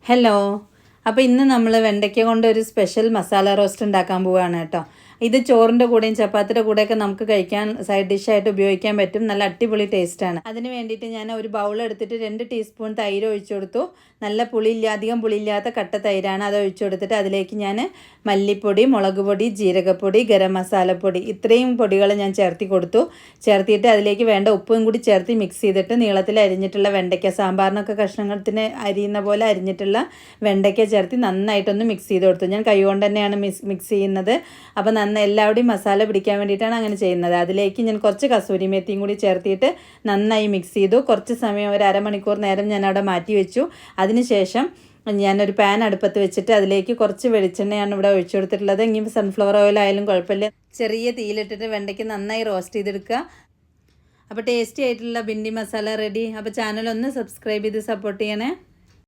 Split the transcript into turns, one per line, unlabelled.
Hello. അപ്പോൾ ഇന്ന് നമ്മൾ വെണ്ടയ്ക്ക കൊണ്ട് ഒരു സ്പെഷ്യൽ മസാല റോസ്റ്റ് ഉണ്ടാക്കാൻ പോവുകയാണ് കേട്ടോ. ഇത് ചോറിൻ്റെ കൂടെയും ചപ്പാത്തിയുടെ കൂടെയൊക്കെ നമുക്ക് കഴിക്കാൻ സൈഡ് ഡിഷായിട്ട് ഉപയോഗിക്കാൻ പറ്റും. നല്ല അടിപൊളി ടേസ്റ്റാണ്. അതിന് വേണ്ടിയിട്ട് ഞാൻ ഒരു ബൗൾ എടുത്തിട്ട് 2 ടീസ്പൂൺ തൈര് ഒഴിച്ചു കൊടുത്തു. നല്ല അധികം പുളിയില്ലാത്ത കട്ട തൈരാണ്. അത് ഒഴിച്ചു കൊടുത്തിട്ട് അതിലേക്ക് ഞാൻ മല്ലിപ്പൊടി, മുളക് പൊടി, ജീരകപ്പൊടി, ഗരം മസാലപ്പൊടി ഇത്രയും പൊടികൾ ഞാൻ ചേർത്തി കൊടുത്തു. ചേർത്തിയിട്ട് അതിലേക്ക് വേണ്ട ഉപ്പും കൂടി ചേർത്ത് മിക്സ് ചെയ്തിട്ട് നീളത്തിൽ അരിഞ്ഞിട്ടുള്ള വെണ്ടയ്ക്ക, സാമ്പാറിനൊക്കെ കഷ്ണത്തിന് അരിയുന്ന പോലെ അരിഞ്ഞിട്ടുള്ള വെണ്ടയ്ക്ക ചേർത്ത് നന്നായിട്ടൊന്ന് മിക്സ് ചെയ്ത് കൊടുത്തു. ഞാൻ കൈ കൊണ്ട് തന്നെയാണ് മിക്സ് ചെയ്യുന്നത്. അപ്പോൾ എല്ലാവിടെയും മസാല പിടിക്കാൻ വേണ്ടിയിട്ടാണ് അങ്ങനെ ചെയ്യുന്നത്. അതിലേക്ക് ഞാൻ കുറച്ച് കസൂരി മേത്തിയും കൂടി ചേർത്തിട്ട് നന്നായി മിക്സ് ചെയ്തു. കുറച്ച് സമയം ഒരു അരമണിക്കൂർ നേരം ഞാൻ അവിടെ മാറ്റി വെച്ചു. അതിനുശേഷം ഞാനൊരു പാൻ അടുപ്പത്ത് വെച്ചിട്ട് അതിലേക്ക് കുറച്ച് വെളിച്ചെണ്ണയാണ് ഇവിടെ ഒഴിച്ചു കൊടുത്തിട്ടുള്ളത്. ഇനി സൺഫ്ലവർ ഓയിൽ ആയാലും കുഴപ്പമില്ല. ചെറിയ തീയിലിട്ടിട്ട് വെണ്ടയ്ക്ക് നന്നായി റോസ്റ്റ് ചെയ്തെടുക്കുക. അപ്പോൾ ടേസ്റ്റി ആയിട്ടുള്ള ഭിണ്ടി മസാല റെഡി. അപ്പോൾ ചാനൽ ഒന്ന് സബ്സ്ക്രൈബ് ചെയ്ത് സപ്പോർട്ട് ചെയ്യണേ.